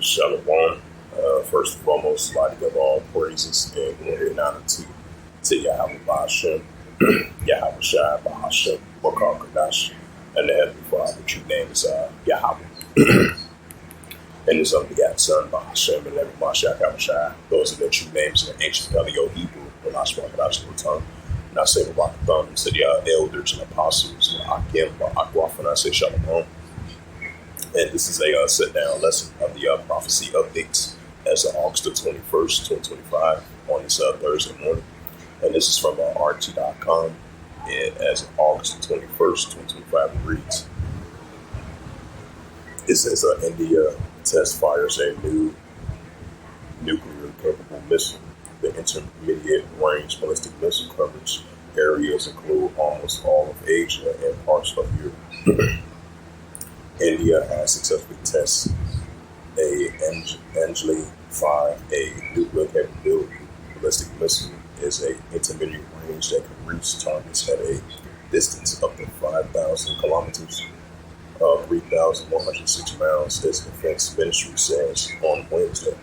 Shalom. First and foremost, I'd like to give all praises and glory and honor to Yahweh Ba'ashem, Yahweh Shai Ba'ashem, Bakar Kadash, and the Heavenly Father. The true name is Yahweh. And his unbegotten Son Ba'ashem, and every Mashak Yahweh Shai. Those are the true names in the ancient Paleo Hebrew, the Lashma Kadash tongue. And I say Barakathon to the elders and apostles, Akim, Ba'akwaf, and I say Shalom. And this is a sit-down lesson of the prophecy updates as of August the 21st, 2025 on this Thursday morning. And this is from RT.com. And as of August the 21st, 2025, it reads, it says India test fires a new nuclear-capable missile. The intermediate range ballistic missile coverage areas include almost all of Asia and parts of Europe. India has successfully tested a Anjali-5, a nuclear capability ballistic missile, is an intermediate range that can reach targets at a distance up to 5,000 kilometers, 3,160 miles, as the Defense Ministry says on Wednesday.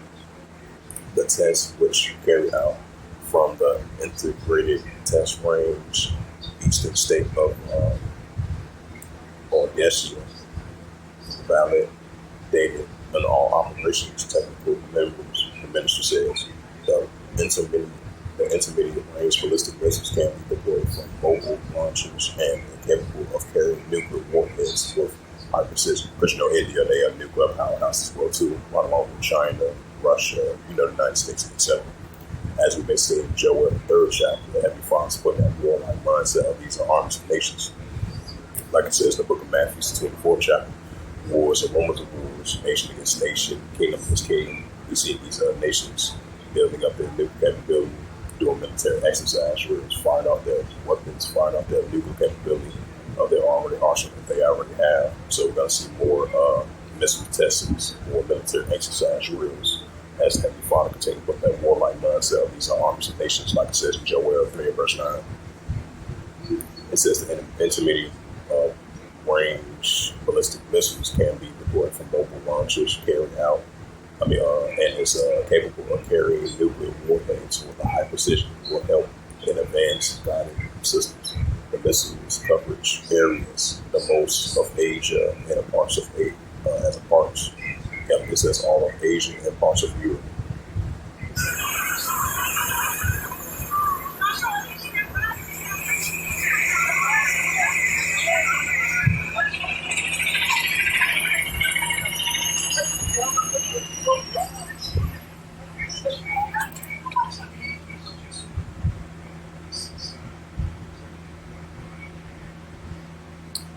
The test, which carried out from the Integrated Test Range, Eastern State of Odisha, validated in all operations technical members. The minister says the intermediate range ballistic missiles can be deployed from mobile launchers and are capable of carrying nuclear warheads with high precision. Because India, they are nuclear powerhouse as well too, right along with China, Russia, the United States, etc. As we may see in Joel, the third chapter, the Heavenly Father's put that warlike mindset of these arms of nations. Like it says in the book of Matthew, 24th chapter. Wars and rumors of wars, nation against nation, kingdom against kingdom. We see these nations building up their nuclear capability, doing military exercise drills, firing off their weapons, firing off their nuclear capability of their already arsenal that they already have. So we're going to see more missile testings, more military exercise drills as the Heavenly Father continues to put that warlike mindset of these armies of nations, like it says in Joel 3 and verse 9. It says the intermediate range ballistic missiles can be deployed from mobile launchers and is capable of carrying nuclear warheads with a high precision will help in advanced guided systems. The missiles coverage areas the most of Asia and parts of it says all of Asia and parts of Europe.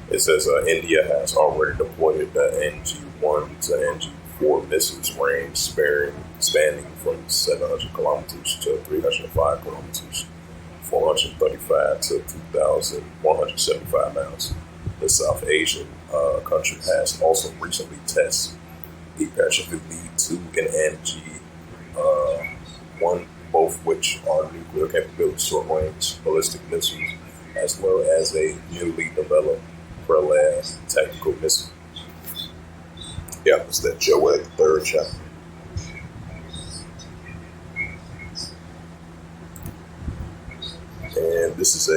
It says India has already deployed the NG-1 to NG-4 missiles range spanning from 700 kilometers to 305 kilometers, 435 to 2,175 miles. The South Asian country has also recently tested the Pashafili-2 and NG-1, both which are nuclear capability short-range ballistic missiles, as well as a newly developed Prelaz tactical missile. Yeah, it's that Joel 3rd chapter. And this is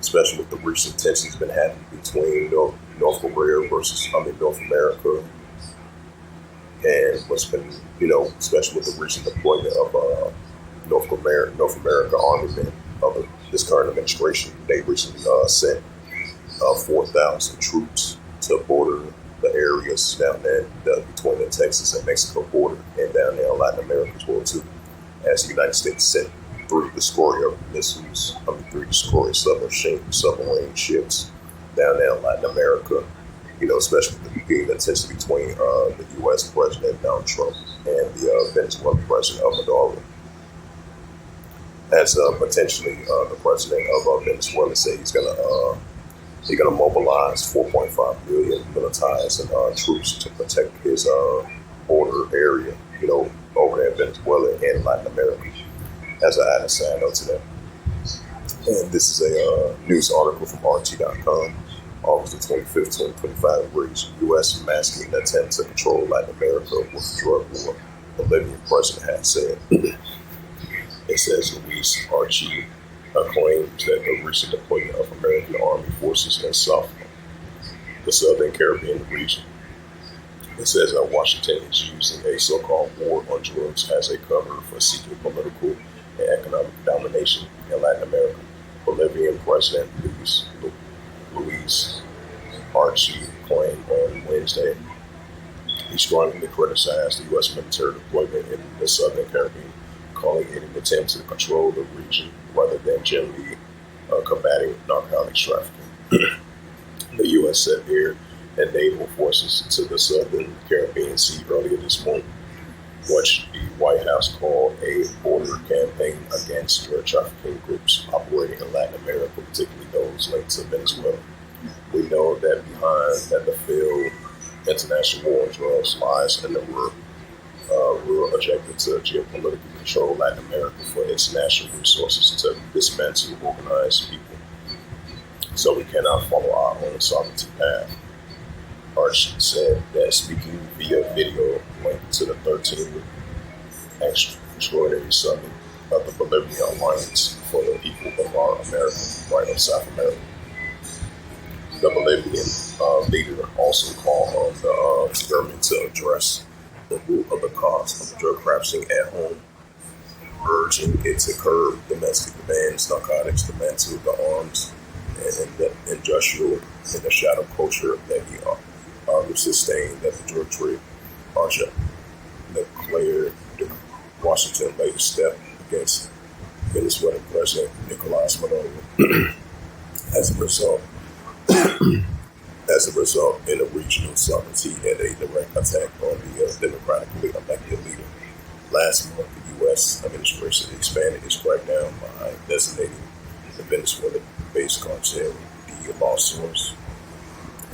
especially with the recent tensions been happening between North America, and what's been, especially with the recent deployment of North America Army men of this current administration. They recently sent 4,000 troops to border the areas down there between the Texas and Mexico border, and down there in Latin America as well too. As the United States sent three destroyer submarine ships down there in Latin America, especially with the being tension between the U.S. President Donald Trump and the Venezuelan President Maduro. As potentially the president of Venezuela said he's gonna mobilize 4.5 million militarized and troops to protect his border area, over there in Venezuela and Latin America. As I added a side note to that. And this is a news article from RT.com. August the 25th, 2025 reads, U.S. masking attempt to control Latin America with drug war. Bolivian president has said. It says Luis Archie claims that the recent deployment of American Army forces in the Southern Caribbean region. It says that Washington is using a so-called war on drugs as a cover for seeking political and economic domination in Latin America. Bolivian President Luis Archie claimed on Wednesday he strongly criticized the U.S. military deployment in the Southern Caribbean, calling it an attempt to control the region rather than generally combating narcotics trafficking. The U.S. sent air and naval forces to the Southern Caribbean Sea earlier this month, which the White House called a border campaign against drug trafficking groups operating in Latin America, particularly those linked to Venezuela. We know that behind the failed international war on drugs lies in the real objective to geopolitically control Latin America for its national resources to dismantle organized people. So we cannot follow our own sovereignty path. Arch said that speaking via video linked to the 13th extraordinary summit of the Bolivian Alliance for the People of our America, right of South America. The Bolivian leader also called on the government to address the root of the cause of drug trafficking at home, urging it to curb domestic demands, narcotics, dismantle the arms and the industrial and the shadow culture that he sustained that the drug trade. Archer declared the Washington latest step against Venezuelan President Nicolas Maduro. As a result, in a regional sovereignty and a direct attack on the democratically elected leader. Last month, the U.S. administration expanded its crackdown by designating the Venezuela-based cartel, the Law Source,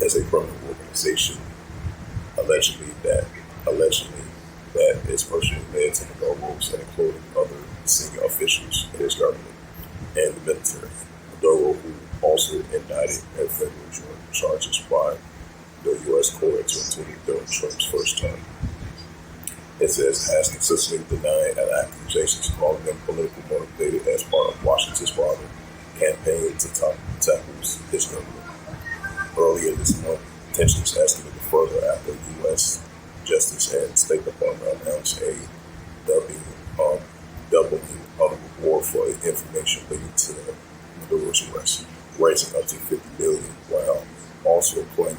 as a criminal organization, allegedly that its personally led to the Maduro and including other senior officials in his government and the military. Maduro, who also indicted in federal charges by the U.S. court during Trump's first term. It says has consistently denied accusations calling them politically motivated as part of Washington's broader campaign to tackle his government. Earlier this month, tensions escalated further after U.S. Justice and State Department announced a doubling of the reward for information leading to Maduro's arrest, raising up to $50 million, while also claiming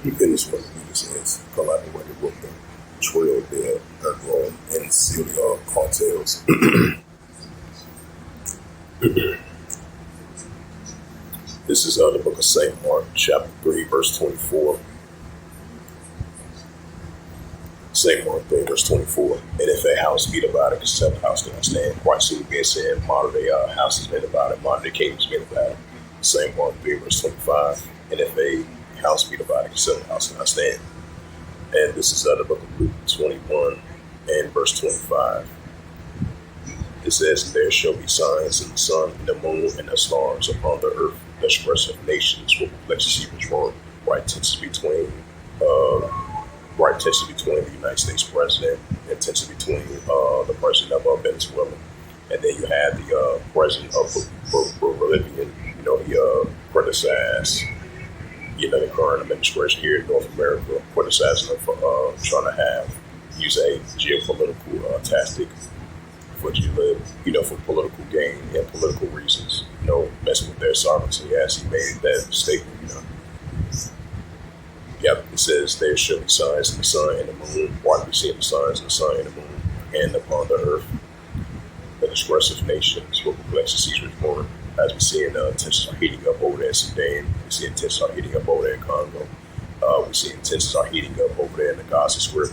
Venezuela leaders has collaborated with the Trio de Erdogan and Syria cartels. This is the book of St. Mark, chapter 3, verse 24. St. Mark 3, verse 24. And if a house be divided, except the house cannot stand. Quite soon being said, modern day houses been divided, modern day kingdoms been divided. St. Mark 3, verse 25. And if a house be divided, except the house cannot stand. And this is the book of Luke 21 and verse 25. It says, there shall be signs in the sun, and the moon, and the stars upon the earth. The express of nations will perplexity between right tensions between the United States president and tensions between the president of Venezuela, and then you had the president of Bolivian. He criticized the current administration here in North America, criticizing them for trying to use a geopolitical tactic for for political gain and political reasons, messing with their sovereignty, as he made that statement, Yep, it says there shall be signs in the sun and the moon. Why do we see the signs in the sun and the moon? And upon the earth, the disgressive nations will perplex the seas with more. As we see tensions are heating up over there in Sudan. We see tensions are heating up over there in Congo. We see tensions are heating up over there in the Gaza Strip.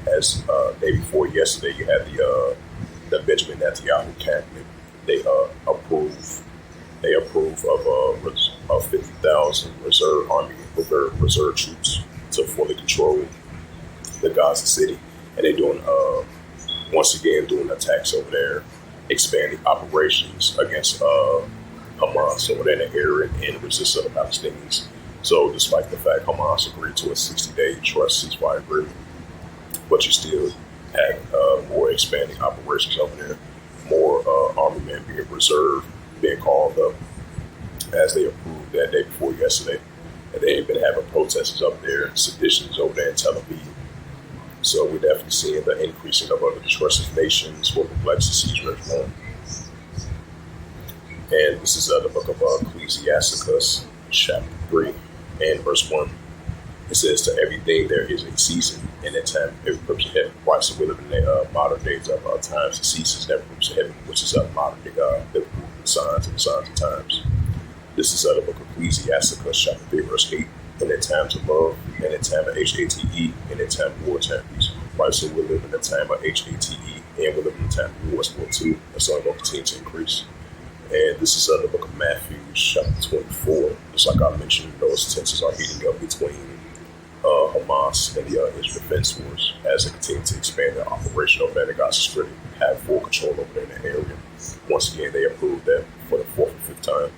As day before yesterday, you had the Benjamin Netanyahu cabinet. They approve of 50,000 reserve troops to fully control the Gaza city, and they're doing once again doing attacks over there, expanding operations against Hamas over there in the area and resist of the Palestinians. So despite the fact Hamas agreed to a 60-day trust ceasefire agreement, but you still had more expanding operations over there, more army men being reserved, being called up as they approved that day before yesterday. And they ain't been having protesters up there, seditions over there in Tel Aviv. So we're definitely seeing the increasing of other distrusted nations, what reflects the siege reform. And this is the book of Ecclesiasticus, chapter 3, and verse 1. It says, to everything there is a season and a time, every purpose of heaven. Right, so we live in the modern days of times, the seasons, never purpose of heaven, which is modern day biblical signs and signs of times. This is the book of Ecclesiasticus, chapter 3, verse 8. In a time to love, and a time of HATE, and a time of war, time of peace. Right, so we live in a time of HATE, and we live in a time of war, War 2. That's only going to continue to increase. And this is the book of Matthew, chapter 24. Just like I mentioned, those tensions are heating up between Hamas and the Israel Defense Force as they continue to expand their operation over there. The Gaza Strip have full control over there in the area. Once again, they approved that for the fourth or fifth time.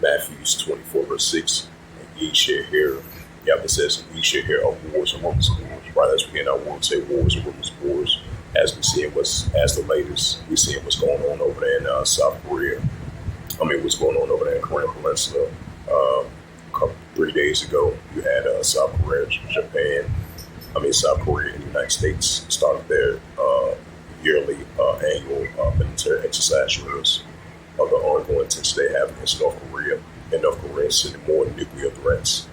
Matthew 24, verse 6. And ye shall hear, it says, ye shall hear of wars and rumors of wars. Right, as we in our world say wars and rumors of wars. As we see as the latest, we see what's going on over there in South Korea. What's going on over there in Korean Peninsula. 3 days ago, you had South Korea, South Korea and the United States started their yearly annual military exercise drills of the ongoing tension they have against North Korea. And North Korea is sending more nuclear threats,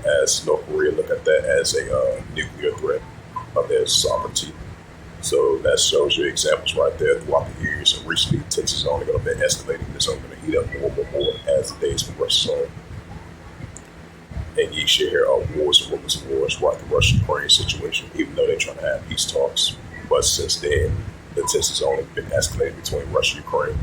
as North Korea look at that as a nuclear threat of their sovereignty. So that shows you examples right there throughout the years. And recently, tensions are only going to be escalating. It's only going to heat up more and more as the days progress on. And ye shall hear of wars and rumors of wars, right? The Russia-Ukraine situation, even though they're trying to have peace talks. But since then, the tensions only been escalating between Russia and Ukraine.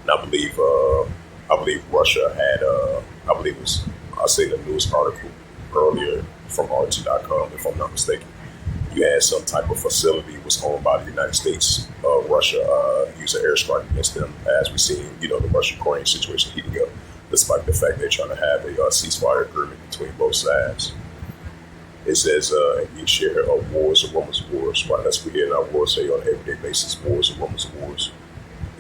And I believe Russia had, I say the newest article earlier from RT.com, if I'm not mistaken. You had some type of facility was owned by the United States. Russia used an airstrike against them, as we seen, the Russia-Ukraine situation heating up, despite the fact they're trying to have a ceasefire agreement between both sides. It says, you share of wars and rumors of wars, right? That's what we hear in our wars say on an everyday basis, wars and rumors of wars.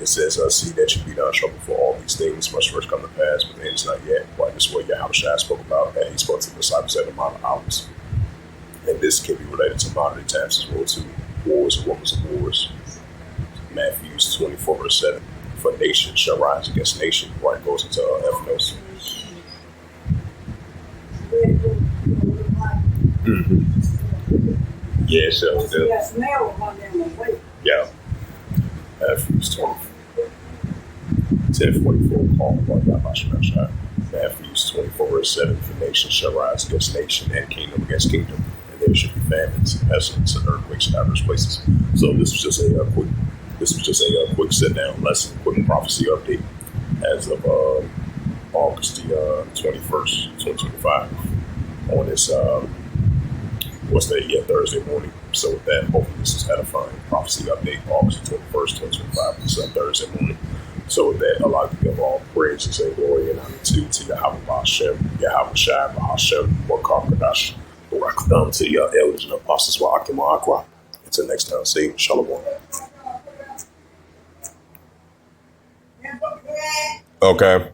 It says, see that you be not in trouble for all these things must first come to pass, but the end is not yet. Right? This is what Yahushua spoke about, and he spoke to the disciples at the Mount of Olives. And this can be related to modern times as well, to wars and rumors of wars. Matthew 24, verse 7. For nation shall rise against nation. Right, goes into FNOS. Mm-hmm. Yeah, so yeah. Matthew 10:44, called by Yahushua. Matthew 24, verse 7. For nation shall rise against nation, and kingdom against kingdom. There should be famines, pestilence, and earthquakes in diverse places. So this was just a quick sit-down lesson, quick prophecy update as of August the 21st, 2025 on this Thursday morning. So with that, hopefully this is edifying prophecy update August 21st, 2025. It's Thursday morning. So with that, I'd like to give all praise and glory and honor to Yahweh Yahweh Shai, Bahashem, Wakakadash. Welcome to your elders and apostles. Until next time, say Shalom. Okay.